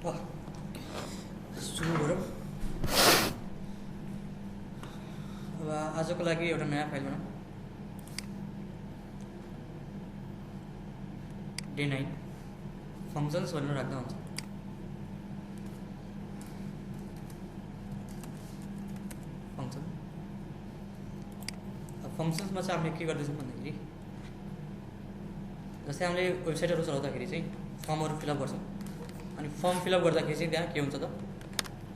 सुरु गरौँ। अब आजको लागि एउटा नयाँ फाइल बनाऊँ। डे 9 फङ्सन्स भनेर राख्दा हुन्छ। फङ्सन फङ्सन्समा चाहिँ हामीले के गर्दैछौँ भन्दाखेरि जस्तै हामीले वेबसाइटहरू चलाउँदाखेरि चाहिँ फर्महरू फिलअप गर्छौँ। अनि फर्म फिलअप गर्दाखेरि चाहिँ त्यहाँ के हुन्छ त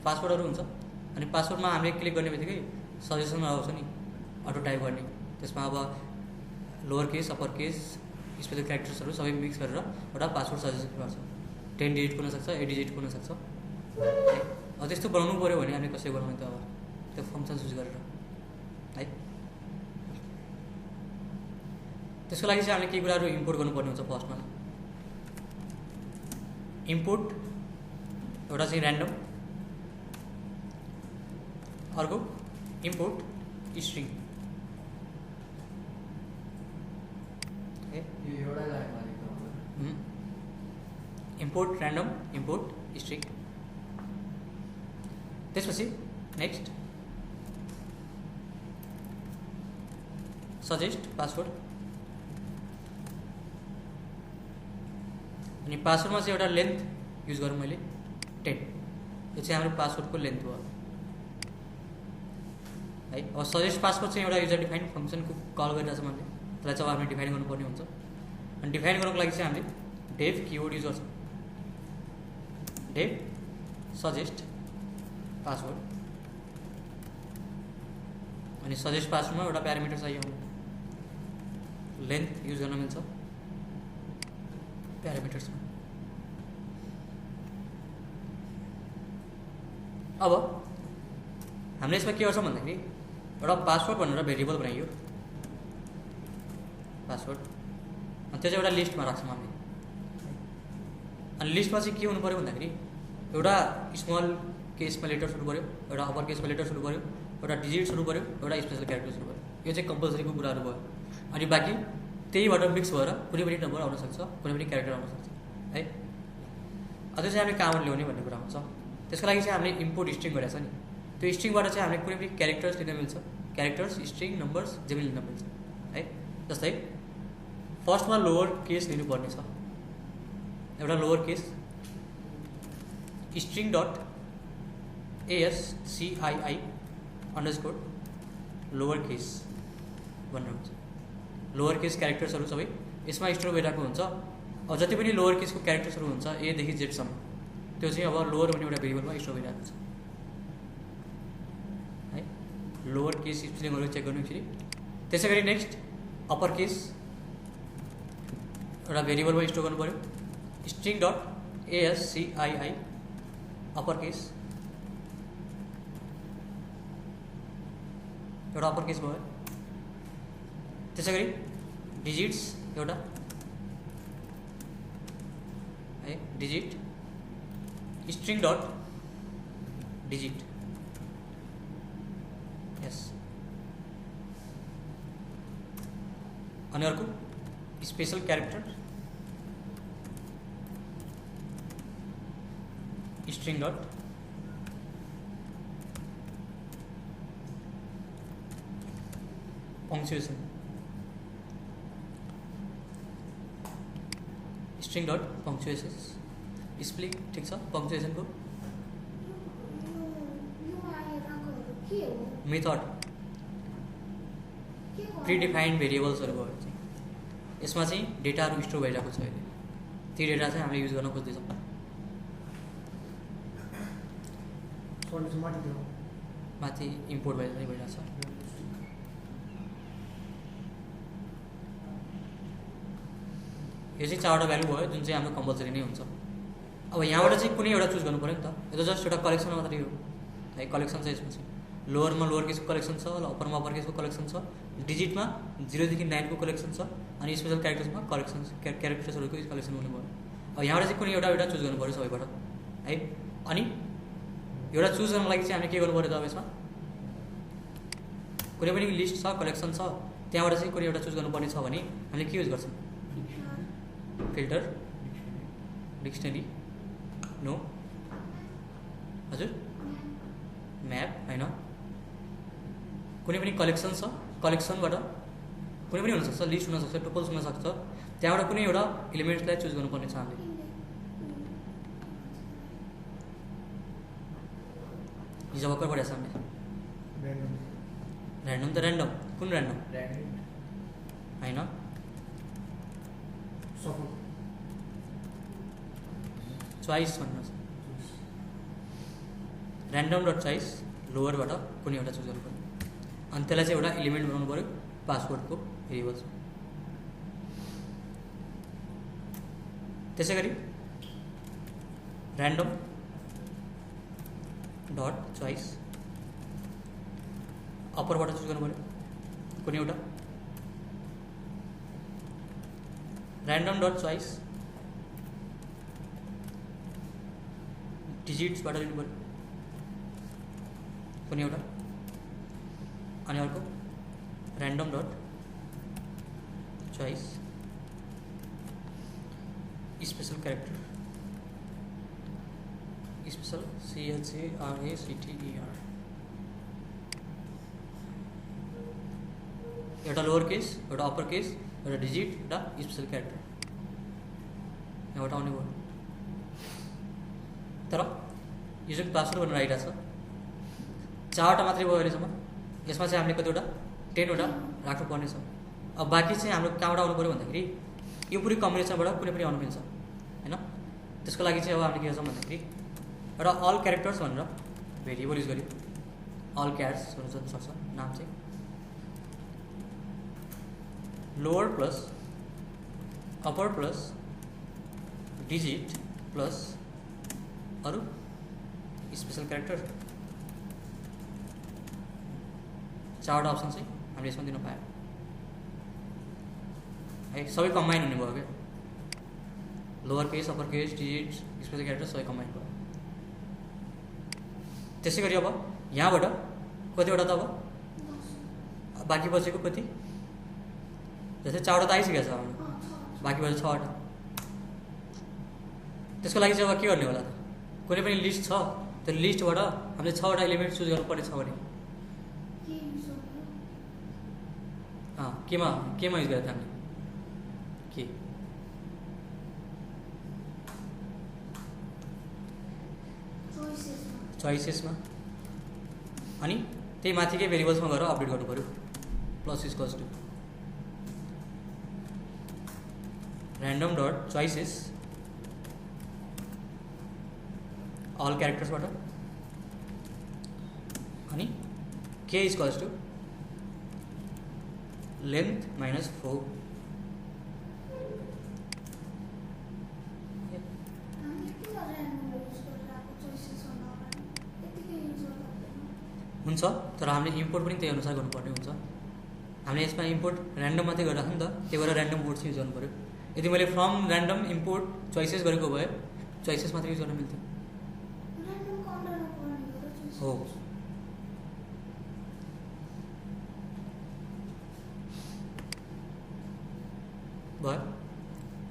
पासवर्डहरू हुन्छ। अनि पासवर्डमा हामीले क्लिक गर्ने बित्तिकै सजेसनमा आउँछ नि अटो टाइप गर्ने। त्यसमा अब lower case upper case special क्यारेक्टर्सहरू सबै मिक्स गरेर एउटा पासवर्ड सजेस्ट गर्छ। 10 डिजिटको हुनसक्छ, 8 डिजिटको हुनसक्छ। अब त्यस्तो बनाउनु पऱ्यो भने हामीले कसरी बनाउने त अब त्यो फङ्सन युज गरेर है। त्यसको लागि चाहिँ हामीले केही कुराहरू इम्पोर्ट गर्नुपर्ने हुन्छ। फर्स्टमा इम्पोर्ट एउटा चाहिँ ऱ्यान्डम, अर्को import string. Import random, import string. त्यसपछि नेक्स्ट सजेस्ट पासवर्ड। अनि पासवर्डमा चाहिँ एउटा लेन्थ युज गरौँ मैले 10। यो चाहिँ हाम्रो पासवर्डको लेन्थ हो है। अब सजेस्ट पासवर्ड चाहिँ एउटा युजर डिफाइन फङ्सनको कल गरिरहेछ मैले, त्यसलाई चाहिँ हामीले डिफाइन गर्नुपर्ने हुन्छ। अनि डिफाइन गर्नको लागि चाहिँ हामीले डेभ किवर्ड युज गर्छौँ। Dave suggest password. अनि सजेस्ट पासवर्डमा एउटा प्यारामिटर चाहियो, लेन्थ युज गर्न मिल्छ प्यारामिटर्समा। अब हामीले यसमा के गर्छौँ भन्दाखेरि एउटा पासवर्ड भनेर भेरिएबल बनाइयो पासवर्ड। अनि त्यो चाहिँ एउटा लिस्टमा राख्छौँ हामीले। अनि लिस्टमा चाहिँ के हुनु पऱ्यो भन्दाखेरि एउटा स्मल केसमा लेटर्स हुनु पऱ्यो, एउटा अप्पर केसमा लेटर्स हुनु पऱ्यो, एउटा डिजिट्स हुनु पऱ्यो, एउटा स्पेसल क्यारेक्टर्स हुनु पऱ्यो। यो चाहिँ कम्पलसरीको कुराहरू भयो। अनि बाँकी त्यहीबाट मिक्स भएर कुनै पनि नम्बर आउन सक्छ, कुनै पनि क्यारेक्टर आउन सक्छ है। अझै चाहिँ हामीले कहाँबाट ल्याउने भन्ने कुरा हुन्छ। त्यसको लागि चाहिँ हामीले इम्पोर्ट स्ट्रिङ गरेको छ नि, त्यो स्ट्रिङबाट चाहिँ हामीले कुनै पनि क्यारेक्टर्स लिन मिल्छ। क्यारेक्टर्स स्ट्रिङ नम्बर्स जे पनि लिन मिल्छ है। जस्तै फर्स्टमा लोवर केस लिनुपर्ने छ, एउटा lower case string dot ASCII underscore lower case भनेर हुन्छ। लोवर केस क्यारेक्टर्सहरू सबै यसमा स्टोर भइरहेको हुन्छ। अब जति पनि लोवर केसको क्यारेक्टर्सहरू हुन्छ A देखि Z सम्म त्यो चाहिँ अब लोवर भन्ने एउटा भेरिएबलमा स्टोर भइरहेको छ है। लोवर केस स्पेलिङहरू चेक गर्नु फेरि। त्यसै गरी नेक्स्ट अप्पर केस एउटा भेरिएबलमा स्टोर गर्नु पऱ्यो। String dot ASCII upper case एउटा अप्पर केस भयो। त्यसै गरी डिजिट्स एउटा है, digit string dot digits. अनि अर्को special character string dot punctuation string dot punctuation split. ठिक छ। पंक्चुएसनको मेथड प्रिडिफाइन्ड भेरिएबल्सहरू भयो चाहिँ यसमा चाहिँ डेटाहरू स्टोर भइरहेको छ अहिले। ती डेटा चाहिँ हामीले युज गर्न खोज्दैछौँ। माथि इम्पोर्ट भइरहेको छ। यो चाहिँ 4वटा भ्यालु भयो जुन चाहिँ हाम्रो कम्पलसरी नै हुन्छ। अब यहाँबाट चाहिँ कुनै एउटा चुज गर्नु पऱ्यो नि त। यो त जस्ट एउटा कलेक्सन मात्रै हो है। कलेक्सन छ यसमा चाहिँ लोवरमा लोवर केसको कलेक्सन छ, अप्परमा अप्पर केसको कलेक्सन छ, डिजिटमा 0 देखि 9 को कलेक्सन छ, अनि स्पेसल क्यारेक्टर्समा क्यारेक्टर्सहरूको कलेक्सन हुनु भयो। अब यहाँबाट चाहिँ कुनै एउटा चुज गर्नु पऱ्यो सबैबाट है। अनि एउटा चुज गर्नको लागि चाहिँ हामीले के गर्नु पऱ्यो त अब यसमा कुनै पनि लिस्ट छ, कलेक्सन छ, त्यहाँबाट चाहिँ कुनै एउटा चुज गर्नुपर्ने छ भने हामीले के युज गर्छौँ? फिल्टर डिक्सनरी नो हजुर म्याप होइन, कुनै पनि कलेक्सन छ, कलेक्सनबाट कुनै पनि हुनसक्छ, लिस्ट हुनसक्छ, टुपल्स हुनसक्छ, त्यहाँबाट कुनै एउटा इलिमेन्ट्सलाई चुज गर्नुपर्ने छ हामीले। हिजो भर्खर पढेको छ हामीले ऱ्यान्डम त ऱ्यान्डम, कुन ऱ्यान्डम होइन, चोइस भन्नुहोस्, ऱ्यान्डम डट चोइस लोवरबाट कुनै एउटा चुज गर्नु पऱ्यो, अनि त्यसलाई चाहिँ एउटा इलिमेन्ट बनाउनु पऱ्यो पासवर्डको भेरिएबल छ। त्यसै गरी ऱ्यान्डम डट चोइस अपरबाट चुज गर्नु पऱ्यो कुनै एउटा, ऱ्यान्डम डट चोइस डिजिट्सबाट लिनु पऱ्यो कुनै एउटा, अनि अर्को random dot choice special character, special CHARACTER, एउटा लोअर केस, एउटा अप्पर केस, एउटा डिजिट, एउटा स्पेसल क्यारेक्टर यहाँबाट आउने भयो। तर यो जुन पासवर्ड भनेर आइरहेको छ 4वटा मात्रै भयो अहिलेसम्म, यसमा चाहिँ हामीले कतिवटा 10वटा राख्नुपर्ने छ। अब बाँकी चाहिँ हाम्रो कहाँबाट आउनु पऱ्यो भन्दाखेरि यो पुरै कम्बिनेसनबाट कुनै पनि आउनु मिल्छ होइन। त्यसको लागि चाहिँ अब हामीले के गर्छौँ भन्दाखेरि एउटा अल क्यारेक्टर्स भनेर भेरिएबल युज गर्यो, अल क्याट्स हुन सक्छ नाम चाहिँ, lower plus upper plus digit plus अरू स्पेसल क्यारेक्टर, 4वटा अप्सन चाहिँ हामीले यसमा दिन पायौँ है, सबै कम्बाइन हुने भयो क्या, lower case upper case digit special character सबै कम्बाइन भयो। त्यसै गरी अब यहाँबाट कतिवटा त अब बाँकी बसेको कति, जस्तै 4वटा त आइसकेको छ हाम्रो, बाँकी बसेको 6वटा। त्यसको लागि चाहिँ अब के गर्ने होला त, कुनै पनि लिस्ट छ, त्यो लिस्टबाट हामीले 6वटा इलिमेन्ट चुज गर्नुपर्ने छ भने केमा युज गरेको थियो हामीले के चोइसेसमा, अनि त्यही माथिकै भेरिएबल्समा गएर अपडेट गर्नु पऱ्यो, plus equals to random dot choices all क्यारेक्टर्सबाट, अनि k equals true length minus 4 हुन्छ। तर हामीले इम्पोर्ट पनि त्यही अनुसार गर्नुपर्ने हुन्छ, हामीले यसमा इम्पोर्ट ऱ्यान्डम मात्रै गरिरहेको नि त, त्यही भएर ऱ्यान्डम वर्ड चाहिँ युज गर्नु पऱ्यो। यदि मैले फ्रम ऱ्यान्डम इम्पोर्ट चोइसेस गरेको भए चोइसेस मात्रै युज गर्न मिल्थ्यो हो। भयो।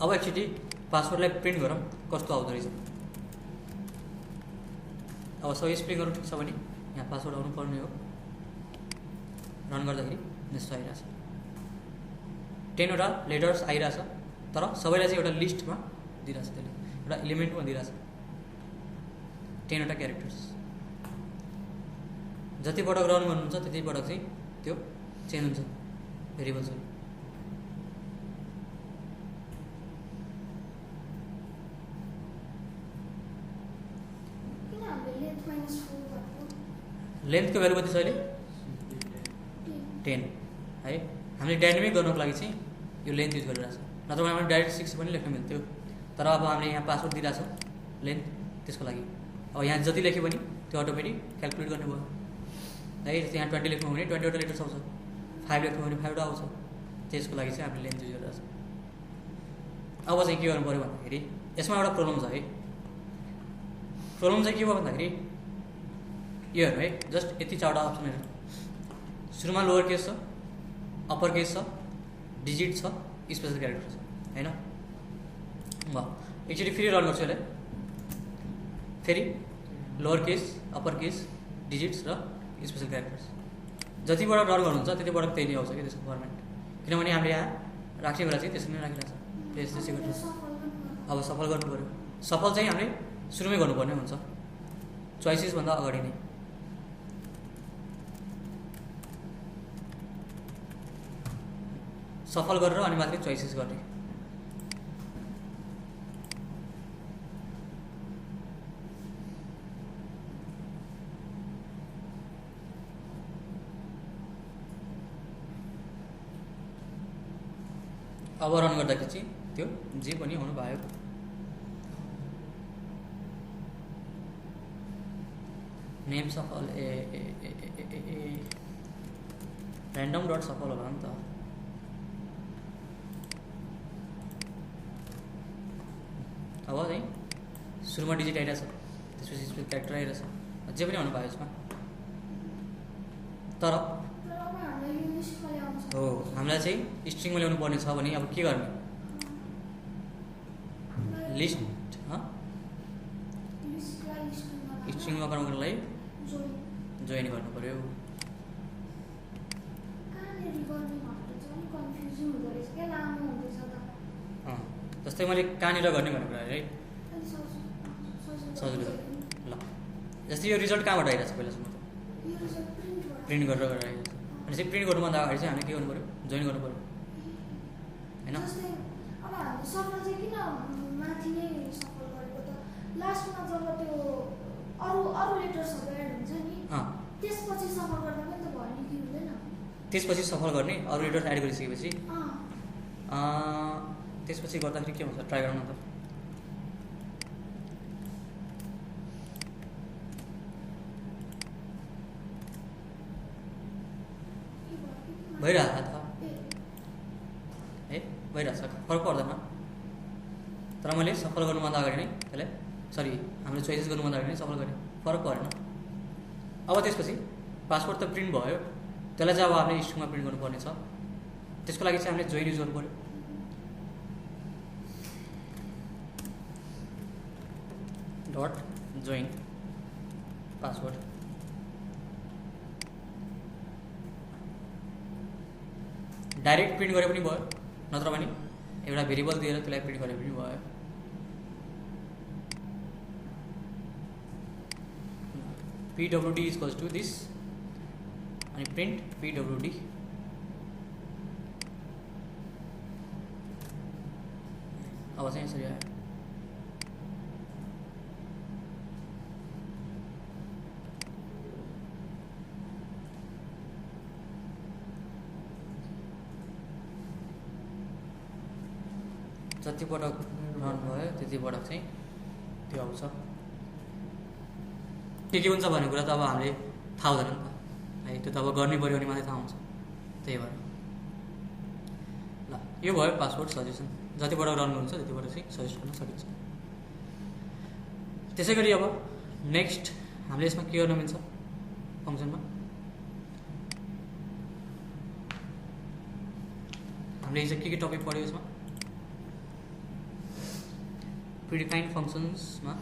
अब एकचोटि पासवर्डलाई प्रिन्ट गरौँ कस्तो आउँदो रहेछ। अब सबै स्पेलिङहरू ठिक छ भने यहाँ पासवर्ड आउनु पर्ने हो, रन गर्दाखेरि नेक्स्ट आइरहेछ, 10वटा लेटर्स आइरहेछ, तर सबैलाई चाहिँ एउटा लिस्टमा दिइरहेछ, त्यसले एउटा इलिमेन्टमा दिइरहेछ 10वटा क्यारेक्टर्स। जति पटक रन गर्नुहुन्छ त्यति पटक चाहिँ त्यो चेन्ज हुन्छ भेरिएबल्सहरू। लेन्थको भ्यालु कति छ अहिले 10 है। हामीले डाइनामिक गर्नको लागि चाहिँ यो लेन्थ युज गरिरहेछ, नत्र हामीले डाइरेक्ट 6 पनि लेख्न मिल्थ्यो, तर अब हामीले यहाँ पासवर्ड दिइरहेछ लेन्थ, त्यसको लागि अब यहाँ जति लेख्यो भने त्यो अटोमेटिक क्यालकुलेट गर्ने भयो है। यहाँ 20 लेख्नु भने 20वटा लेटर्स आउँछ, 5 लेख्नु भने 5वटा आउँछ, त्यसको लागि चाहिँ हामीले लेन्थ युज गरिरहेछ। अब चाहिँ के गर्नु पऱ्यो भन्दाखेरि यसमा एउटा प्रब्लम छ है। प्रब्लम चाहिँ के भयो भन्दाखेरि यो हेर्नु है, जस्ट यति 4वटा अप्सन हेर्नु, सुरुमा लोअर केस छ, अप्पर केस छ, डिजिट छ, स्पेसल क्यारेक्टर छ होइन। म एकचोटि फेरि रन गर्छु यसलाई, फेरि lower case, upper case, digits र स्पेसल क्यारेक्टर्स। जतिबाट रन गर्नुहुन्छ त्यतिबाट त्यही नै आउँछ कि त्यसको फर्मेट, किनभने हामीले यहाँ राख्ने बेला चाहिँ त्यसरी नै राखिरहेको छ। त्यसै गर्नु अब सफल गर्नु पऱ्यो। सफल चाहिँ हामीले सुरुमै गर्नुपर्ने हुन्छ, चोइसेसभन्दा अगाडि नै। सफल गरेर अनि मात्रै चोइसेस गर्ने। अब रन गर्दाखेरि चाहिँ त्यो जे पनि हुनु भयो। नेम सफल ऱ्यान्डम डट सफल होला नि त। अब चाहिँ सुरुमा डिजिट आइरहेछ, त्यसपछि स्पेसल क्यारेक्टर आइरहेछ, जे पनि हुनु भयो यसमा। तर हो हामीलाई चाहिँ स्ट्रिङमा ल्याउनु पर्ने छ भने अब के गर्ने? लिस्ट स्ट्रिङमा गर्नुको लागि जोइन गर्नु पर्यो। जस्तै मैले कहाँनिर गर्ने भनेको है, सजिलो। ल जस्तै यो रिजल्ट कहाँबाट आइरहेछ पहिलासम्म त प्रिन्ट गरेर आइरहेछ। अनि चाहिँ प्रिन्ट गर्नुभन्दा अगाडि चाहिँ हामीले के गर्नु पऱ्यो? जोइन गर्नु पऱ्यो होइन। त्यसपछि सफल गर्ने अरू लेटर्स एड गरिसकेपछि त्यसपछि गर्दाखेरि के हुन्छ ट्राई गरौँ न त। भइरहेछ त है, भइरहेछ, फरक पर्दैन। तर मैले सफल गर्नुभन्दा अगाडि नै त्यसलाई हामीले चोइसेस गर्नुभन्दा अगाडि नै सफल गरेँ, फरक परेन। अब त्यसपछि पासवर्ड त प्रिन्ट भयो, त्यसलाई चाहिँ अब हामीले स्ट्रिङमा प्रिन्ट गर्नुपर्ने छ। त्यसको लागि चाहिँ हामीले जोइन युज गर्नु पऱ्यो। Dot join password. Direct print गरे पनि भयो, नत्र भने एउटा भेरिएबल दिएर त्यसलाई प्रिन्ट गरे पनि भयो। PWD इक्वल्स टु दिस अनि प्रिन्ट PWD। अब चाहिँ यसरी आयो। जति पटक रन भयो त्यति पटक चाहिँ त्यो आउँछ। के हुन्छ भन्ने कुरा त अब हामीले थाहा हुँदैन नि त है, त्यो त अब गर्नै पऱ्यो भने मात्रै थाहा हुन्छ। त्यही भएर ल यो भयो पासवर्ड सजेसन। जतिबाट रन गर्नुहुन्छ त्यतिबाट चाहिँ सजेस्ट गर्न सकिन्छ। त्यसै गरी अब नेक्स्ट हामीले यसमा के गर्न मिल्छ फङ्सनमा? हामीले हिजो के टपिक पढ्यो यसमा? प्रिडिफाइन्ड फङ्सन्समा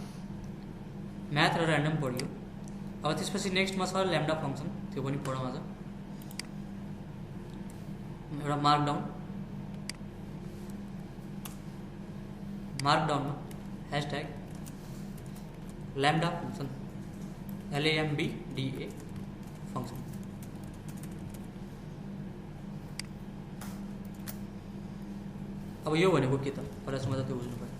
म्याथ र ऱ्यान्डम पढ्यो। अब त्यसपछि नेक्स्टमा छ ल्याम्डा फङ्सन, त्यो पनि पढौँ आज। एउटा मार्कडाउनमा hashtag lambda function LAMBDA function. अब यो भनेको के त? पहिलासम्म त त्यो बुझ्नु पर्यो।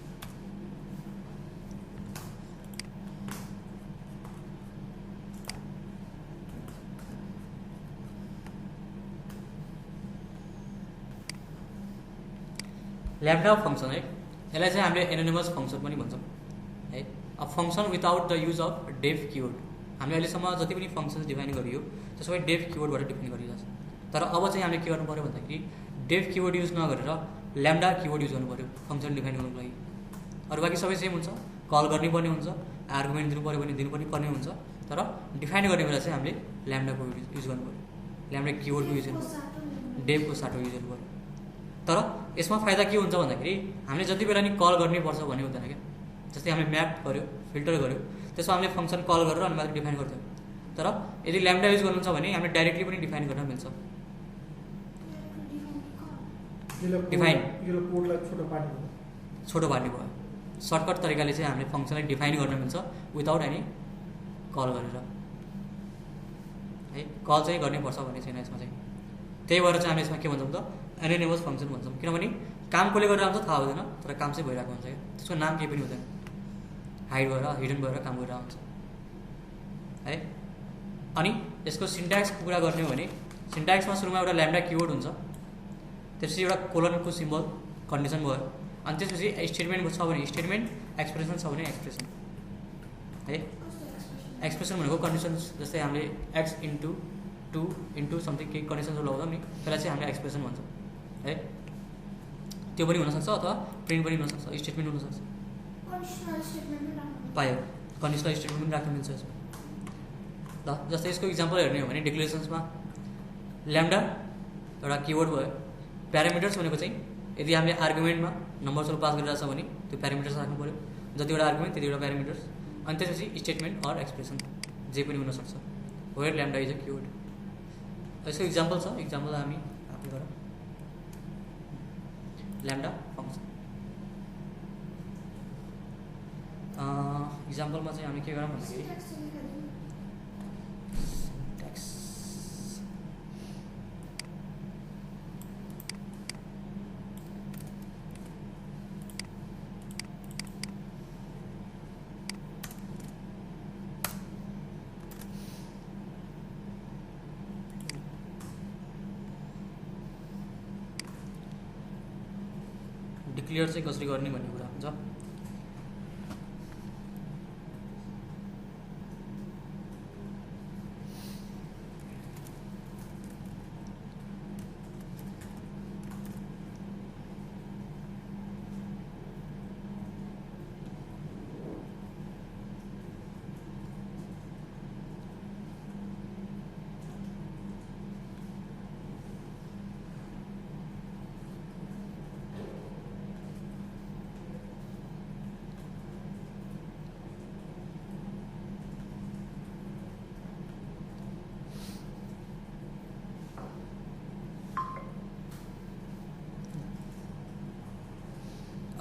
ल्याम्डा फङ्सन है, यसलाई चाहिँ हामीले एनोनिमस फङ्सन पनि भन्छौँ है। अब function without the use of def keyword. हामीले अहिलेसम्म जति पनि फङ्सन्स डिफाइन गरियो त्यो सबै डेफ किवर्डबाट डिफाइन गरिरहेछ। तर अब चाहिँ हामीले के गर्नु पऱ्यो भन्दाखेरि डेफ किवर्ड युज नगरेर ल्याम्डा किवर्ड युज गर्नु पऱ्यो फङ्सन डिफाइन गर्नुको लागि। अरू बाँकी सबै सेम हुन्छ, कल गर्नुपर्ने हुन्छ, आर्गुमेन्ट दिनु पऱ्यो भने दिनु पनि पर्ने हुन्छ। तर डिफाइन गर्ने बेला चाहिँ हामीले ल्याम्डाको युज गर्नु पऱ्यो, ल्याम्डा किवर्डको युज गर्नु पऱ्यो, डेफको साटो युज गर्नु पऱ्यो। तर यसमा फाइदा के हुन्छ भन्दाखेरि हामीले जति बेला नि कल गर्नै पर्छ भन्ने हुँदैन क्या। जस्तै हामीले म्याप गऱ्यो, फिल्टर गऱ्यो, त्यसमा हामीले फङ्सन कल गरेर अनि मात्र डिफाइन गर्थ्यौँ। तर यदि ल्याम्डा युज गर्नुहुन्छ भने हामीले डाइरेक्टली पनि डिफाइन गर्न मिल्छ। डिफाइन छोटो पार्ने भयो। सर्टकट तरिकाले चाहिँ हामीले फङ्सनलाई डिफाइन गर्न मिल्छ विदाउट एनी कल गरेर है। कल चाहिँ गर्नैपर्छ भन्ने छैन यसमा चाहिँ। त्यही भएर चाहिँ हामीले यसमा के भन्छौँ त एनोनिमस फङ्सन भन्छौँ। किनभने काम कसले गरेर आउँछ थाहा हुँदैन, तर काम चाहिँ भइरहेको हुन्छ क्या। त्यसको नाम केही पनि हुँदैन, हाइड भएर हिडन भएर काम गरेर आउँछ है। अनि यसको सिन्ट्याक्सको कुरा गर्ने हो भने सिन्ट्याक्समा सुरुमा एउटा ल्याम्डा किवर्ड हुन्छ, त्यसपछि एउटा कोलनको सिम्बल कन्डिसन भयो, अनि त्यसपछि स्टेटमेन्ट छ भने स्टेटमेन्ट, एक्सप्रेसन छ भने एक्सप्रेसन है। एक्सप्रेसन भनेको कन्डिसन, जस्तै हामीले एक्स इन्टु 2 इन्टु समथिङ केही कन्डिसनहरू लगाउँछौँ नि, त्यसलाई चाहिँ हामीले एक्सप्रेसन भन्छौँ है। त्यो पनि हुनसक्छ अथवा प्रिन्ट पनि हुनसक्छ, स्टेटमेन्ट हुनसक्छ। पायो कन्डिसनल स्टेटमेन्ट पनि राख्न मिल्छ यसमा ल। जस्तै यसको इक्जाम्पल हेर्ने हो भने डिक्लेरेसन्समा ल्याम्डा एउटा किवर्ड भयो। प्यारामिटर्स भनेको चाहिँ यदि हामीले आर्गुमेन्टमा नम्बर्सहरू पास गरिरहेको छ भने त्यो प्यारामिटर्स राख्नु पऱ्यो, जतिवटा आर्गुमेन्ट त्यतिवटा प्यारामिटर्स। अनि त्यसपछि स्टेटमेन्ट अर एक्सप्रेसन जे पनि हुनसक्छ। Where lambda is a keyword. यसको इक्जाम्पल छ, इक्जाम्पल हामी आफै गरौँ। ल्याम्डा फङ्सन इक्जाम्पलमा चाहिँ हामी के गरौँ भन्दाखेरि ट्याक्स डिक्लियर चाहिँ कसरी गर्ने भन्ने कुरा हुन्छ।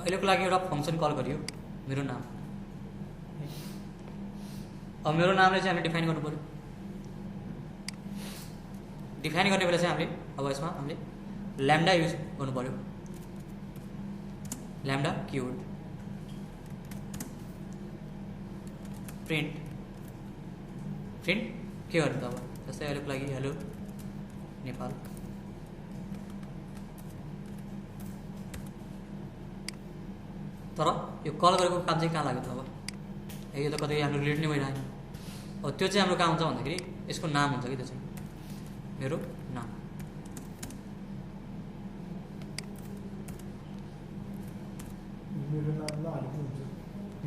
अहिलेको लागि एउटा फङ्सन कल गरियो मेरो नाम। अब मेरो नामलाई चाहिँ हामीले डिफाइन गर्नु पऱ्यो। डिफाइन गर्ने बेला चाहिँ हामीले अब यसमा हामीले ल्याम्डा युज गर्नु पऱ्यो। ल्याम्डा किवर्ड प्रिन्ट के गर्नु त अब जस्तै अहिलेको लागि हेलो नेपाल। तर यो कल गरेको काम चाहिँ कहाँ लाग्यो त अब यो त कतै हाम्रो रिलेट नै भइरहेको। अब त्यो चाहिँ हाम्रो कहाँ हुन्छ भन्दाखेरि यसको नाम हुन्छ कि त्यो चाहिँ मेरो नाम।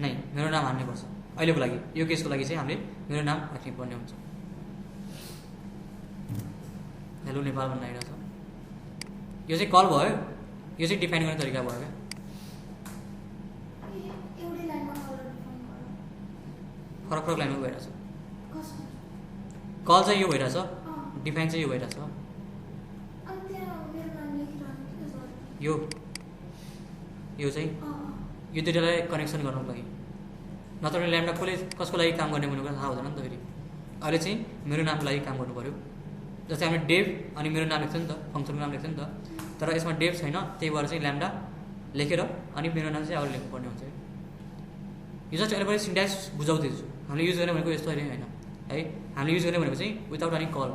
नै मेरो नाम हाल्नुपर्छ अहिलेको लागि। यो केसको लागि चाहिँ हामीले मेरो नाम राख्नुपर्ने हुन्छ। हेलो नेपाल भन्ने आइरहेको छ। यो चाहिँ कल भयो, यो चाहिँ डिफाइन गर्ने तरिका भयो क्या। फरक फरक लाइनमा भइरहेछ। कल चाहिँ यो भइरहेछ, डिफाइन चाहिँ यो भइरहेछ। यो चाहिँ यो दुइटालाई कनेक्सन गर्नुको लागि, नत्र भने ल्याम्डा कसको लागि काम गर्ने भनेको थाहा हुँदैन नि त। फेरि अहिले चाहिँ मेरो नामको लागि काम गर्नु पऱ्यो। जस्तै हामीले डेभ अनि मेरो नाम लेख्छ नि त, फङ्सनको नाम लेख्छ नि त। तर यसमा डेभ छैन, त्यही भएर चाहिँ ल्याम्डा लेखेर अनि मेरो नाम चाहिँ अगाडि लेख्नुपर्ने हुन्छ। यो जस्ट अहिले पनि सिन्ट्याक्स बुझाउँदैछु। हामीले युज गर्ने भनेको यस्तो होइन है। हामीले युज गर्ने भनेको चाहिँ विदाउट एनी कल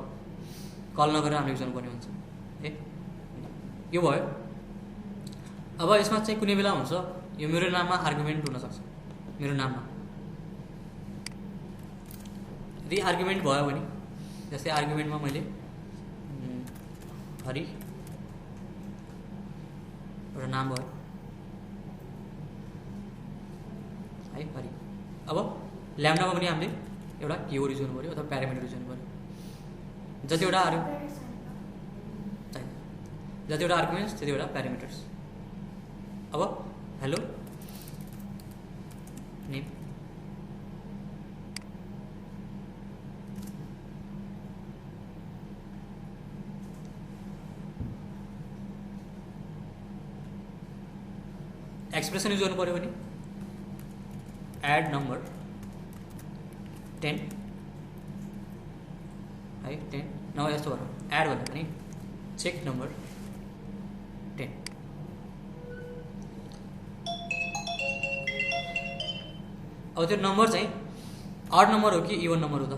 नगरेर हामीले युज गर्नुपर्ने हुन्छ है। यो भयो। अब यसमा चाहिँ कुनै बेला हुन्छ यो मेरो नाममा आर्गुमेन्ट हुनसक्छ। मेरो नाममा यदि आर्गुमेन्ट भयो भने जस्तै आर्गुमेन्टमा मैले हरि एउटा नाम भयो है हरि। अब ल्याम्डामा पनि हामीले एउटा किवर्ड युज गर्नु पऱ्यो अथवा प्यारामिटर युज गर्नु पऱ्यो। जतिवटा आर्गुमेन्ट्स त्यतिवटा प्यारामिटर्स। अब हेलो नेम एक्सप्रेसन युज गर्नु पऱ्यो भने एड नम्बर 10 है 10 नभए यस्तो गरौँ एड भन्दा पनि चेक नम्बर 10 अब त्यो नम्बर चाहिँ आड नम्बर हो कि इवन नम्बर हो त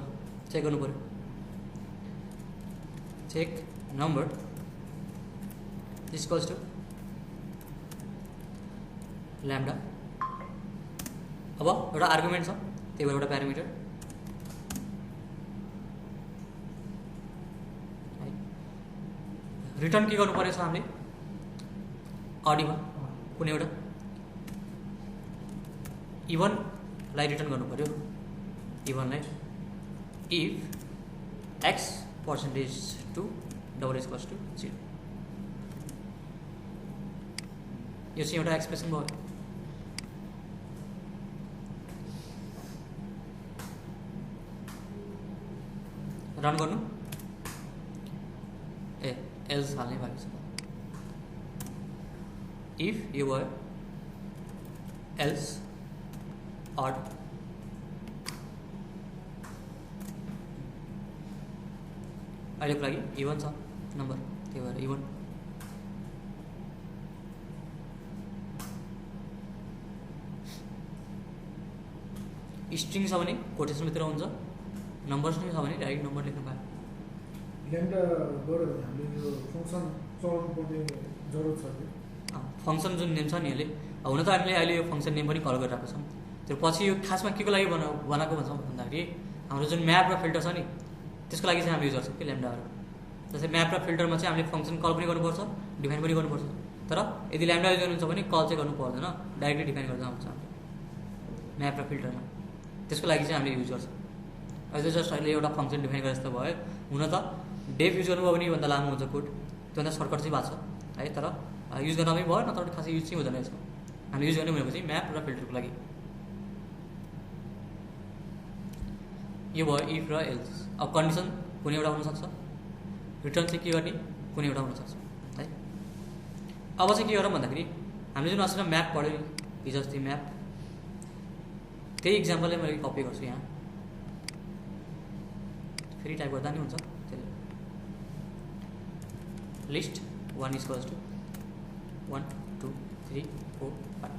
चेक गर्नु पऱ्यो check number equals to lambda अब एउटा आर्गुमेन्ट छ त्यही भएर एउटा प्यारामिटर रिटर्न के गर्नु परेछ हामीले अडीमा कुनै एउटा इभनलाई रिटर्न गर्नु पर्यो इभनलाई if x percentage two double equals to 0 यो चाहिँ एउटा एक्सप्रेसन भयो रन गर्नु ए एल्स हाल्नै बाँकी छ इफ यो भयो एल्स अड अहिलेको लागि इभन छ नम्बर त्यही भएर इभन स्ट्रिङ छ भने कोटेसनभित्र हुन्छ नम्बर स्ट्रिङ छ भने डाइरेक्ट नम्बर लेख्नु पायो ल्याम्डाबाट हामीले यो फङ्सन चलाउनु पर्ने जरुरत छ कि फङ्सन जुन नेम छ नि यसले हुन त हामीले अहिले यो फङ्सन नेम पनि कल गरिरहेको छौँ त्यो पछि यो खासमा के को लागि बनाएको भन्छौँ भन्दाखेरि हाम्रो जुन म्याप र फिल्टर छ नि त्यसको लागि चाहिँ हामी युज गर्छौँ कि ल्याम्डाहरू जस्तै म्याप र फिल्टरमा चाहिँ हामीले फङ्सन कल पनि गर्नुपर्छ डिफाइन पनि गर्नुपर्छ तर यदि ल्याम्डा युज गर्नुहुन्छ भने कल चाहिँ गर्नु पर्दैन डाइरेक्टली डिफाइन गर्दा हुन्छ हामीले म्याप र फिल्टरमा त्यसको लागि चाहिँ हामीले युज गर्छौँ अहिले जस्ट अहिले एउटा फङ्सन डिफाइन गरे जस्तो भयो हुन त डेफ युज गर्नुभयो भने योभन्दा लामो हुन्छ कोड त्योभन्दा सर्टकट चाहिँ भएको छ है तर युज गर्न पनि भयो नत्र खासै युज चाहिँ हुँदैन यसमा हामीले युज गर्ने भनेको चाहिँ म्याप र फिल्टरको लागि यो भयो इफ र एल्स अब कन्डिसन कुनै एउटा हुनसक्छ रिटर्न चाहिँ के गर्ने कुनै एउटा हुनसक्छ है अब चाहिँ के गरौँ भन्दाखेरि हामीले जुन अस्ति म्याप पढ्यो हिजो अस्ति म्याप त्यही इक्जाम्पलले मैले कपी गर्छु यहाँ फेरि टाइप गर्दा नि हुन्छ त्यसले लिस्ट 1 इक्वल्स टु 1 2 3 4 5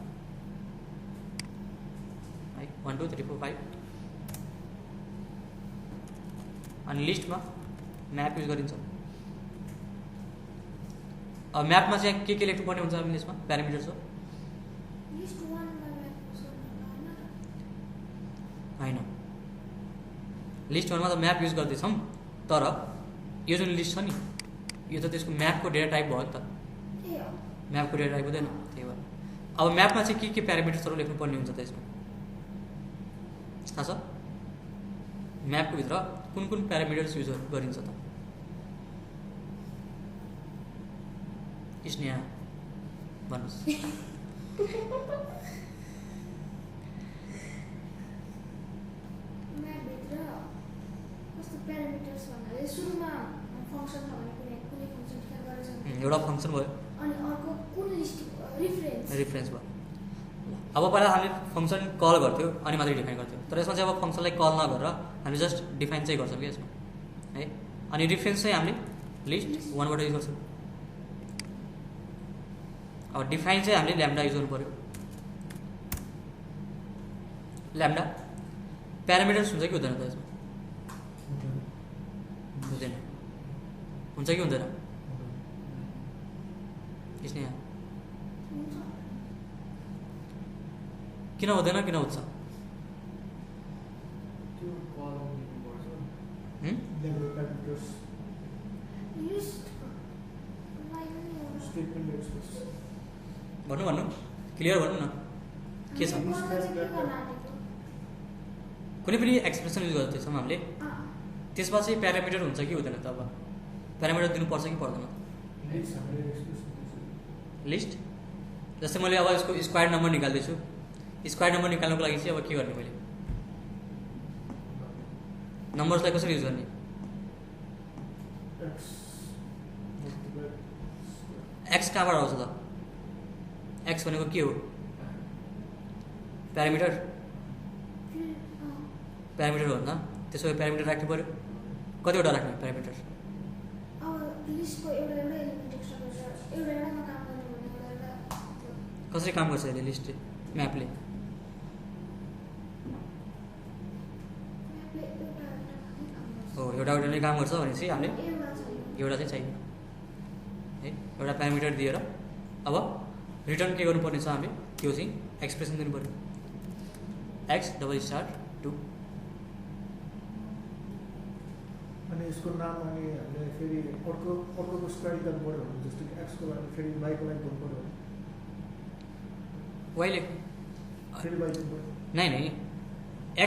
है 1 2 3 4 5 अनि लिस्टमा म्याप युज गरिन्छ अब म्यापमा चाहिँ के लेख्नुपर्ने हुन्छ हामीले यसमा प्यारामिटर्स हो होइन लिस्ट 1 मा त म्याप युज गर्दैछौँ तर यो जुन लिस्ट छ नि यो त त्यसको म्यापको डेटा टाइप भयो नि त म्यापको डेटा टाइप हुँदैन त्यही भएर अब म्यापमा चाहिँ के प्यारामिटर्सहरू लेख्नुपर्ने हुन्छ त यसमा थाहा छ म्यापको भित्र कुन कुन प्यारामिटर्स युज गरिन्छ त स्नेहा भन्नुहोस् एउटा फङ्सन भयो रिफरेन्स भयो अब पहिला हामीले फङ्सन कल गर्थ्यौँ अनि मात्रै डिफाइन गर्थ्यौँ तर यसमा चाहिँ अब फङ्सनलाई कल नगरेर हामी जस्ट डिफाइन चाहिँ गर्छौँ कि यसमा है अनि रिफरेन्स चाहिँ हामीले लिस्ट 1 बाट युज गर्छौँ अब डिफाइन चाहिँ हामीले ल्याम्डा युज गर्नु पऱ्यो ल्याम्डा प्यारामिटर्स हुन्छ कि हुँदैन त यसमा हुँदैन हुन्छ कि हुँदैन स्नेहा किन हुँदैन किन हुन्छ भन्नु क्लियर भन्नु न के छ कुनै पनि एक्सप्रेसन युज गर्दैछौँ हामीले त्यसमा चाहिँ प्यारामिटर हुन्छ कि हुँदैन त अब प्यारामिटर दिनुपर्छ कि पर्दैन लिस्ट जस्तै मैले अब यसको स्क्वायर नम्बर निकाल्दैछु स्क्वायर नम्बर निकाल्नको लागि चाहिँ अब के गर्ने मैले नम्बर्सलाई कसरी युज गर्ने एक्स कहाँबाट आउँछ त एक्स भनेको के हो प्यारामिटर प्यारामिटर हो नि त्यसो भए प्यारामिटर राख्नु पऱ्यो कतिवटा राख्ने प्यारामिटर कसरी काम गर्छ यसले लिस्ट म्यापले हो एउटाले काम गर्छ भनेपछि हामीले एउटा चाहिँ चाहियो है एउटा प्यारामिटर दिएर अब रिटर्न के गर्नुपर्ने छ हामीले त्यो चाहिँ एक्सप्रेसन दिनु पऱ्यो x डबल स्टार 2 अनि यसको नाम अनि हामीले फेरि अर्को स्क्वायर गर्नु पर्यो भने जस्तो कि x को लागि फेरि y को लागि गर्नु पर्यो y ले फेरि y दिनु पर्यो नै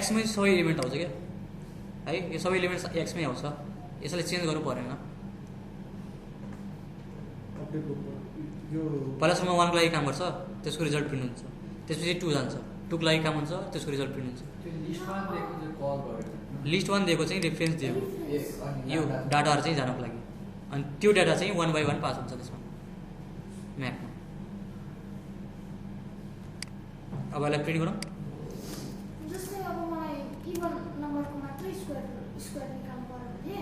x मै सबै एलिमेन्ट आउँछ क्या है यो सबै एलिमेन्ट x मै आउँछ यसलाई चेन्ज गर्नु परेन अपडेट गर्नु पर्यो यो पहिलासम्म 1 को लागि काम गर्छ त्यसको रिजल्ट प्रिन्ट हुन्छ त्यसपछि 2 जान्छ 2 को लागि काम हुन्छ त्यसको रिजल्ट प्रिन्ट हुन्छ लिस्ट 1 दिएको चाहिँ रेफरेन्स दिएको यो डाटाहरु चाहिँ जानको लागि अनि त्यो डाटा चाहिँ 1 बाइ 1 पास हुन्छ त्यसमा म्यापमा अब यसलाई प्रिन्ट गरौँ जस्तै अब मलाई इभन नम्बरको मात्रै स्क्वायर निकाल्नु पर्यो भने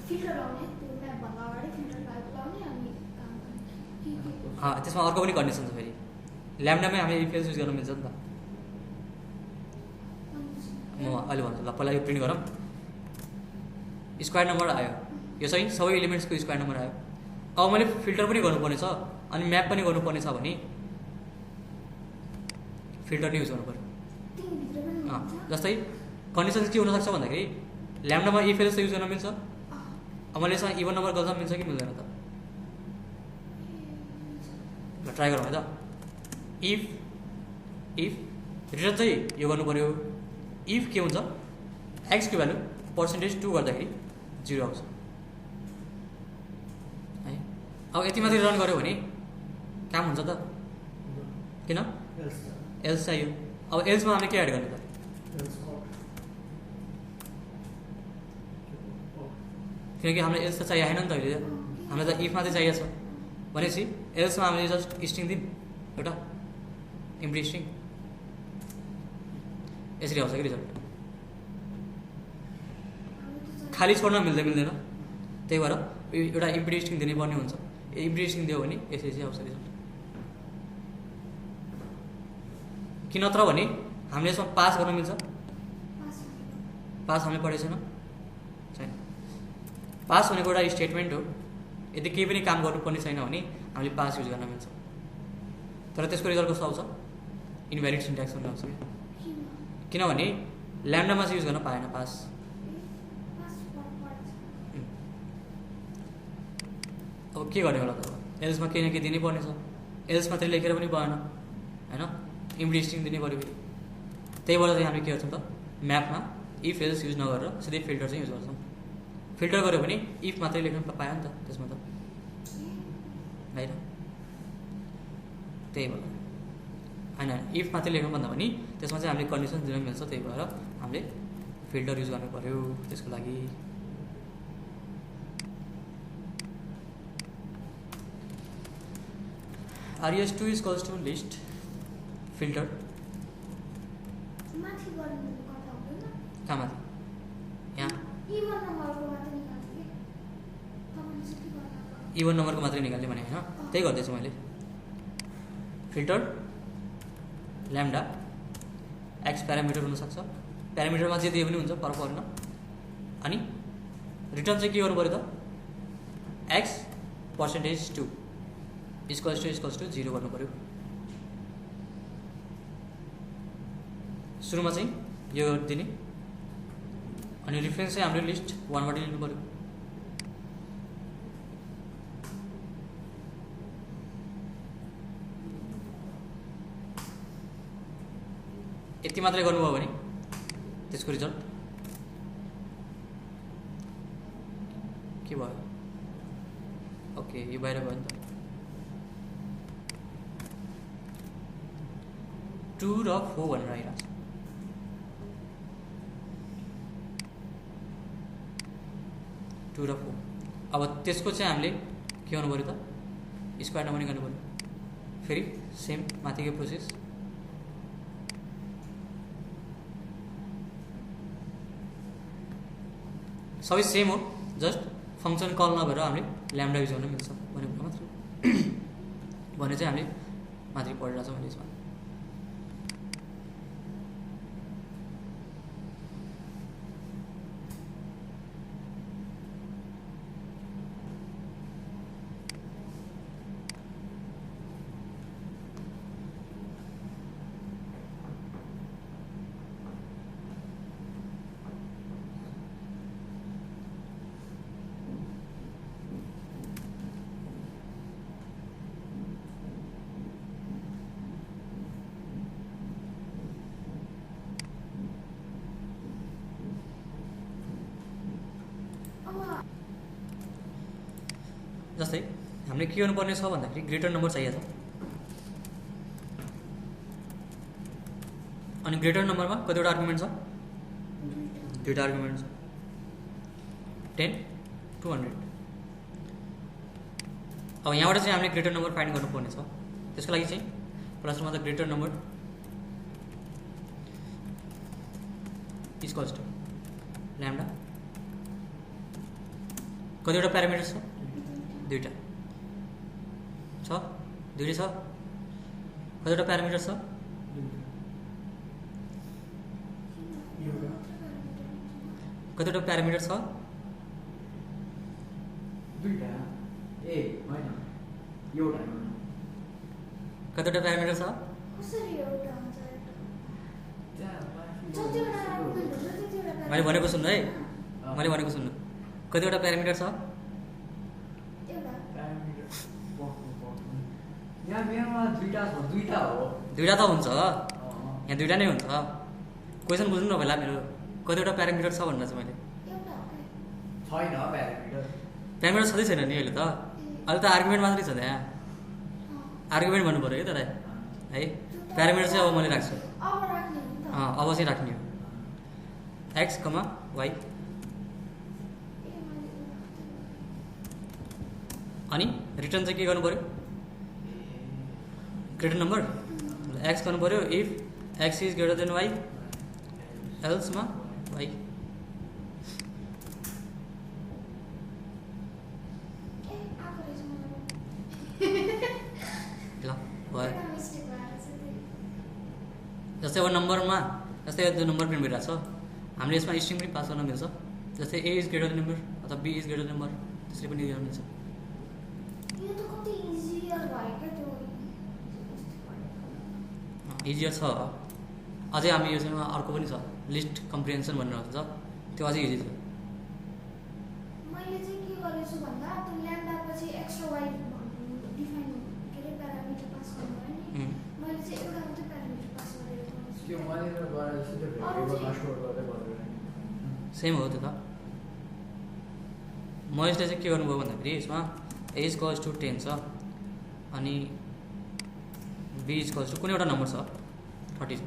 फिल्टर लाउने त्यो म्याप भन्दा अगाडि फिल्टर लाउने अनि काम गर्ने त्यसमा अर्को पनि कन्डिसन छ फेरि ल्याम्डामै हामीले इफ एल्स युज गर्न मिल्छ नि त म अहिले भन्छु ल पहिला यो प्रिन्ट गरौँ स्क्वायर नम्बर आयो यो चाहिँ सबै एलिमेन्ट्सको स्क्वायर नम्बर आयो अब मैले फिल्टर पनि गर्नुपर्ने छ अनि म्याप पनि गर्नुपर्ने छ भने फिल्टर नै युज गर्नु पर्यो जस्तै कन्डिसन के हुनसक्छ भन्दाखेरि ल्याम्डामा इफ एल्स युज गर्न मिल्छ अब मैले यसमा इभन नम्बर गर्दा मिल्छ कि मिल्दैन त ल ट्राई गरौँ है त इफ रिटर्न चाहिँ यो गर्नु पर्यो इफ के हुन्छ x को भ्यालु % 2 गर्दाखेरि 0 आउँछ है अब यति मात्रै रन गर्यो भने काम हुन्छ त किन एल्स चाहियो अब एल्समा हामीले के एड गर्ने त किनकि हामीलाई एल्स त चाहिएको छैन नि त अहिले हामीलाई त इफ मात्रै चाहिएको छ भनेपछि एल्समा हामीले जस्ट स्ट्रिङ दिउँ एउटा इम्प्टी स्ट्रिङ यसरी आउँछ कि रिजल्ट खाली छोड्न मिल्दैन त्यही भएर एउटा इम्प्टी स्ट्रिङ दिनै पर्ने हुन्छ इम्प्टी स्ट्रिङ दियो भने यसरी चाहिँ आउँछ रिजल्ट कि नत्र भने हामीले यसमा पास गर्न मिल्छ पास हामीले पढेको छैन पास भनेको एउटा स्टेटमेन्ट हो यदि केही पनि काम गर्नुपर्ने छैन भने हामीले पास युज गर्न मिल्छ तर त्यसको रिजल्ट कस्तो आउँछ इनभ्यालिड सिन्ट्याक्स भन्ने आउँछ किनभने ल्याम्डामा चाहिँ युज गर्न पाएन पास अब के गर्ने होला त एल्समा केही न केही दिनै पर्ने छ एल्स मात्रै लेखेर पनि भएन होइन इम्प्टी स्ट्रिङ दिनै पऱ्यो फेरि त्यही भएर चाहिँ हामीले के गर्छौँ त म्यापमा इफ एल्स युज नगरेर सिधै फिल्टर चाहिँ युज गर्छौँ फिल्टर गऱ्यो भने इफ मात्रै लेख्न पायो नि त त्यसमा त होइन त्यही भएर होइन इफ मात्रै लेख्नु भन्दा पनि त्यसमा चाहिँ हामीले कन्डिसन दिन मिल्छ त्यही भएर हामीले फिल्टर युज गर्नु पऱ्यो त्यसको लागि res2 is equals to list filter माथि गर्नु गर्दा हुँदैन कहाँ माथि यहाँ इभन नम्बरको मात्रै निकाल्नु के तपाईले चाहिँ के गर्नु इभन नम्बरको मात्रै निकाल्ने भने होइन त्यही गर्दैछु मैले फिल्टर ल्याम्डा एक्स प्यारामिटर हुनसक्छ प्यारामिटरमा जे दिए पनि हुन्छ फरक पर्दैन अनि रिटर्न चाहिँ के गर्नु पऱ्यो त x % 2 इक्वल्स टु 0 गर्नु पऱ्यो सुरुमा चाहिँ यो दिने अनि रिफरेन्स चाहिँ हाम्रो लिस्ट 1 बाट लिनु पऱ्यो यति मात्रै गर्नुभयो भने त्यसको रिजल्ट के भयो ओके यो बाहिर गयो नि त 2 र 4 भनेर आइरहेको छ 2 र 4 अब त्यसको चाहिँ हामीले के गर्नु पऱ्यो त स्क्वायर नम्बरिङ गर्नु पऱ्यो फेरि सेम माथिको प्रोसेस सबै सेम हो, जस्ट फङ्सन कल नभएर हामीले ल्याम्डा युज गर्न मिल्छ भनेको मात्र भने चाहिँ हामीले माथि पढिरहेको छौँ यसमा। जस्तै हामीले के गर्नुपर्ने छ भन्दाखेरि ग्रेटर नम्बर चाहिएको छ, अनि ग्रेटर नम्बरमा कतिवटा आर्गुमेन्ट छ? दुईवटा आर्गुमेन्ट छ, 10 to 100। अब यहाँबाट चाहिँ हामीले ग्रेटर नम्बर फाइन्ड गर्नुपर्ने छ, त्यसको लागि चाहिँ प्लसमा त greater number equals to lambda, कतिवटा प्यारामिटर छ? दुईवटा छ, दुईवटा छ, कतिवटा प्यारामिटर छ? कतिवटा प्यारामिटर छ? दुईटा। ए होइन एउटा। कतिवटा प्यारामिटर छ? कसरी एउटा हुन्छ? मैले भनेको सुन्नु है, मैले भनेको सुन्नु, कतिवटा प्यारामिटर छ? यहाँ मेरोमा दुईटा छ, दुईटा हो। दुईवटा त हुन्छ, यहाँ दुईवटा नै हुन्छ। क्वेसन बुझ्नु न पहिला मेरो, कतिवटा प्यारामिटर छ भनेर चाहिँ मैले छैन प्यारामिटर। प्यारामिटर छँदै छैन नि अहिले त, अहिले त आर्गुमेन्ट मात्रै छ त्यहाँ, आर्गुमेन्ट भन्नु पऱ्यो है त्यसलाई है। प्यारामिटर चाहिँ अब मैले राख्छु, अब चाहिँ राख्ने हो एक्स, वाइ, अनि रिटर्न चाहिँ के गर्नु पऱ्यो? ग्रेटर नम्बर एक्स गर्नु पऱ्यो if x is greater than y, एल्समा वाइ। ल भयो। जस्तै अब नम्बरमा, जस्तै यो नम्बर प्रिन्ट भइरहेको छ, हामीले यसमा स्ट्रिङ पनि पास गर्न मिल्छ। जस्तै A is greater than number अथवा B is greater than number, त्यसरी पनि गर्न मिल्छ। इजियर छ, अझै हामी योसँग अर्को पनि छ, लिस्ट कम्प्रिहेन्सन भनेर हुन्छ, त्यो अझै इजी छ। मैले चाहिँ के गरेछु भन्दा त्यो ल्याम्डापछि एक्स्ट्रा वाइ डिफाइन के अरे प्यारामिटर पास गर्नु भयो नि, मैले चाहिँ एउटा मात्रै प्यारामिटर पास गरेको त्यो मैले गरेर सिधै भेरिएबलमा स्टोर गर्दै गरेर सेम हो त्यो त। महेशले चाहिँ के गर्नुभयो भन्दाखेरि यसमा ए इज इक्वल्स टु 10 छ, अनि बी इज इक्वल्स टु कुनै एउटा नम्बर छ 30 छ।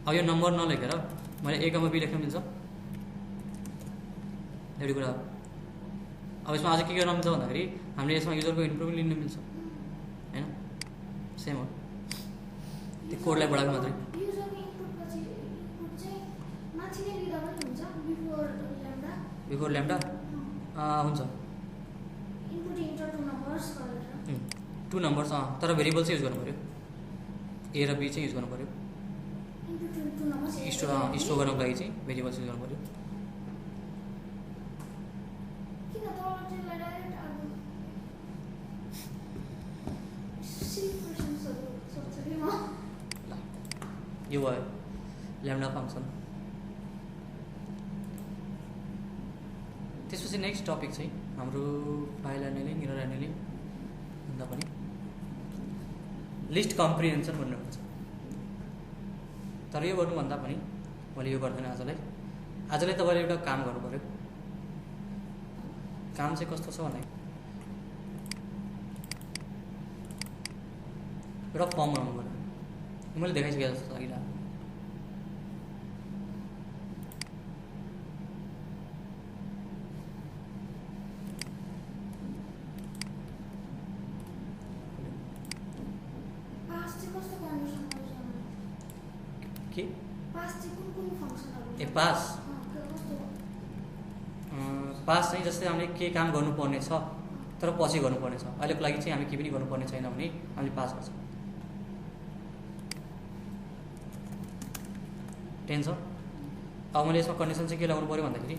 अब यो नम्बर नलेखेर मैले ए कमा बी लेख्न मिल्छ एउटा कुरा। अब यसमा अझै के गर्न मिल्छ भन्दाखेरि हामीले यसमा युजरको इनपुट पनि लिन मिल्छ होइन, सेम हो, त्यो कोडलाई बढाएको मात्रै। युजरको इनपुटपछि इनपुट चाहिँ माथि नै लिँदा पनि हुन्छ बिफोर ल्याम्डा हुन्छ, इनपुट इन्टर टु नम्बर्स गरेर 2 नम्बर्स, तर भेरिएबल चाहिँ युज गर्नु पऱ्यो, ए र बी चाहिँ युज गर्नु पऱ्यो, स्टोर गर्नको लागि चाहिँ भेरिएबल युज गर्नु पऱ्यो। यो भयो ल्याम्डा फङ्सन। त्यसपछि नेक्स्ट टपिक चाहिँ हाम्रो फाइल ह्यान्डलिङ, एरर ह्यान्डलिङ भन्दा पनि लिस्ट कम्प्रिहेन्सन भन्ने हुन्छ। तर यो गर्नुभन्दा पनि मैले यो गर्दैन आजलाई तपाईँले एउटा काम गर्नु पऱ्यो। काम चाहिँ कस्तो छ भने एउटा फर्म बनाउनु पऱ्यो, मैले देखाइसकेको जस्तो छ अघि। ए पास पास चाहिँ जस्तै हामीले केही काम गर्नुपर्ने छ तर पछि गर्नुपर्ने छ, अहिलेको लागि चाहिँ हामी केही पनि गर्नुपर्ने छैन भने हामीले पास गर्छौँ। 10 छ। अब मैले यसमा कन्डिसन चाहिँ के लगाउनु पऱ्यो भन्दाखेरि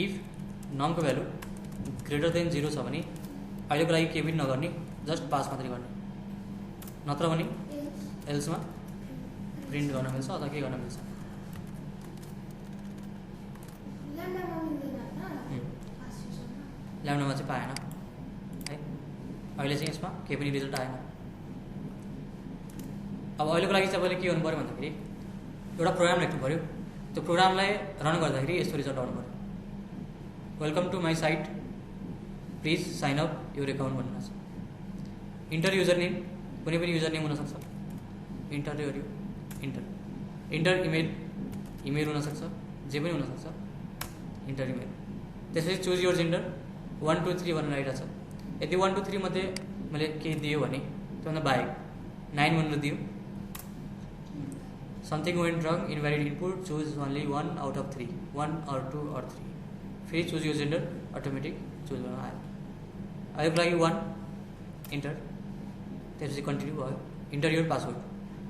इफ नमको भ्यालु ग्रेटर देन 0 छ भने अहिलेको लागि केही पनि नगर्ने, जस्ट पास मात्रै गर्ने, नत्र भने एल्समा प्रिन्ट गर्न मिल्छ अथवा के गर्न मिल्छ। ल्याउनमा चाहिँ पाएन है, अहिले चाहिँ यसमा केही पनि रिजल्ट आएन। अब अहिलेको लागि चाहिँ तपाईँले के गर्नु पऱ्यो भन्दाखेरि एउटा प्रोग्राम लेख्नु पऱ्यो, त्यो प्रोग्रामलाई रन गर्दाखेरि यस्तो रिजल्ट आउनु पऱ्यो, welcome to my site please sign up your account भन्नु छ। इन्टर युजर नेम, कुनै पनि युजर नेम हुनसक्छ, इन्टर इमेल हुनसक्छ, जे पनि हुनसक्छ, इन्टर इमेल। त्यसपछि चुज योर जेन्डर 1 2 3 भनेर आइरहेको छ। यदि 1 2 3 मध्ये मैले केही दियो भने त्योभन्दा बाहेक 9 भनेर दियो। Something went wrong, invalid input, choose only 1 out of 3, 1 or 2 or 3। फेरि choose your gender, automatic choose गर्न आयो। अहिलेको लागि 1 इन्टर, त्यसपछि कन्टिन्यू भयो, इन्टर योर पासवर्ड।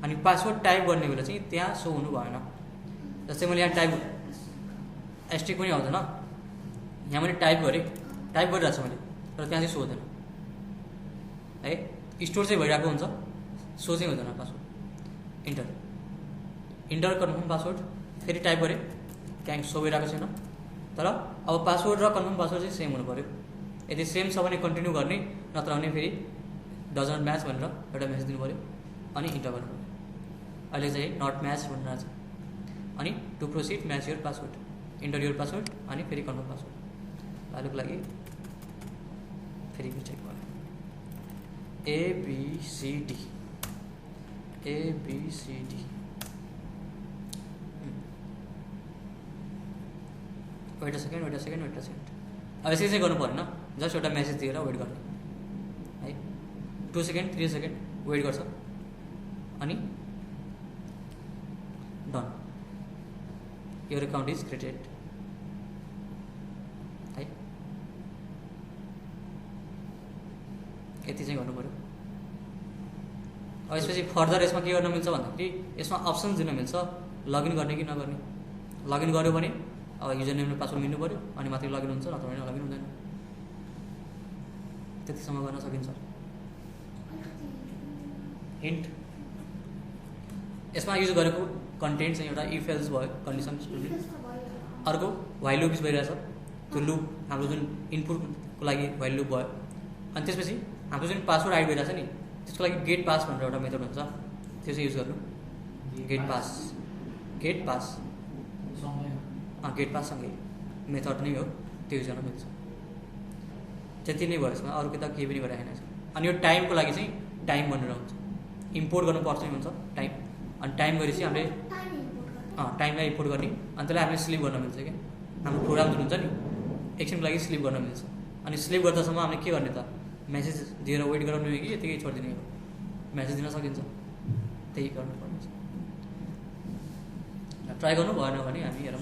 अनि पासवर्ड टाइप गर्ने बेला चाहिँ त्यहाँ सो हुनु भएन। जस्तै मैले यहाँ टाइप एस्ट्रिक पनि आउँदैन, यहाँ मैले टाइप गरेँ, टाइप गरिरहेको छु मैले, तर त्यहाँ चाहिँ सो हुँदैन है, स्टोर चाहिँ भइरहेको हुन्छ, सो चाहिँ हुँदैन पासवर्ड। इन्टर कन्फर्म पासवर्ड, फेरि टाइप गरेँ, त्यहाँ सो भइरहेको छैन, तर अब पासवर्ड र कन्फर्म पासवर्ड चाहिँ सेम हुनु पऱ्यो। यदि सेम छ भने कन्टिन्यू गर्ने, नत्र भने फेरि डजन्ट म्याच भनेर एउटा मेसेज दिनु पऱ्यो अनि इन्टर गर्नु पऱ्यो। अहिले चाहिँ नट म्याच भनेर छ। अनि to proceed match your password, enter your password अनि फेरि कन्फर्म पासवर्ड। अहिलेको लागि फेरि चेक गर्नु, ABCD वेट अ सेकेन्ड। अब यसरी चाहिँ गर्नु परेन, जस्ट एउटा मेसेज दिएर वेट गर्ने है, 2 सेकेन्ड 3 सेकेन्ड वेट गर्छ अनि done, your account is created है। यति चाहिँ गर्नु पऱ्यो। अब यसपछि फर्दर यसमा के गर्न मिल्छ भन्दाखेरि यसमा अप्सन्स दिन मिल्छ, लगइन गर्ने कि नगर्ने। लगइन गर्यो भने अब युजर नेम र पासवर्ड मिल्नु पऱ्यो अनि मात्रै लगइन हुन्छ, नत्र भने लगइन हुँदैन। त्यतिसम्म गर्न सकिन्छ। हिन्ट, यसमा युज गरेको कन्टेन्ट चाहिँ एउटा इफ एल्स भयो, कन्डिसन स्टेटमेन्ट। अर्को व्हाइल लुप युज भइरहेछ, त्यो लुप हाम्रो जुन इनपुटको लागि व्हाइल लुप भयो। अनि त्यसपछि हाम्रो जुन पासवर्ड आइड भइरहेछ नि, त्यसको लागि गेट पास भनेर एउटा मेथड हुन्छ, त्यो चाहिँ युज गर्नु। गेट पास गेट पाससँगै मेथड नै हो, त्यो युज गर्न मिल्छ। त्यति नै भयो यसमा, अरू त केही पनि गरिरहेको छैन। अनि यो टाइमको लागि चाहिँ टाइम भनेर हुन्छ, इम्पोर्ट गर्नुपर्छ हुन्छ टाइम। अनि टाइम गरेपछि हामीले टाइमलाई इम्पोर्ट गर्ने, अनि त्यसलाई हामीले स्लिप गर्न मिल्छ क्या। हाम्रो प्रोग्राम जुन हुन्छ नि एकछिनको लागि स्लिप गर्न मिल्छ। अनि स्लिप गर्दासम्म हामीले के गर्ने त, मेसेज दिएर वेट गराउनु हो कि यतिकै छोडिदिने हो। मेसेज दिन सकिन्छ, त्यही गर्नुपर्ने छ। ट्राई गर्नु भएन भने हामी हेरौँ।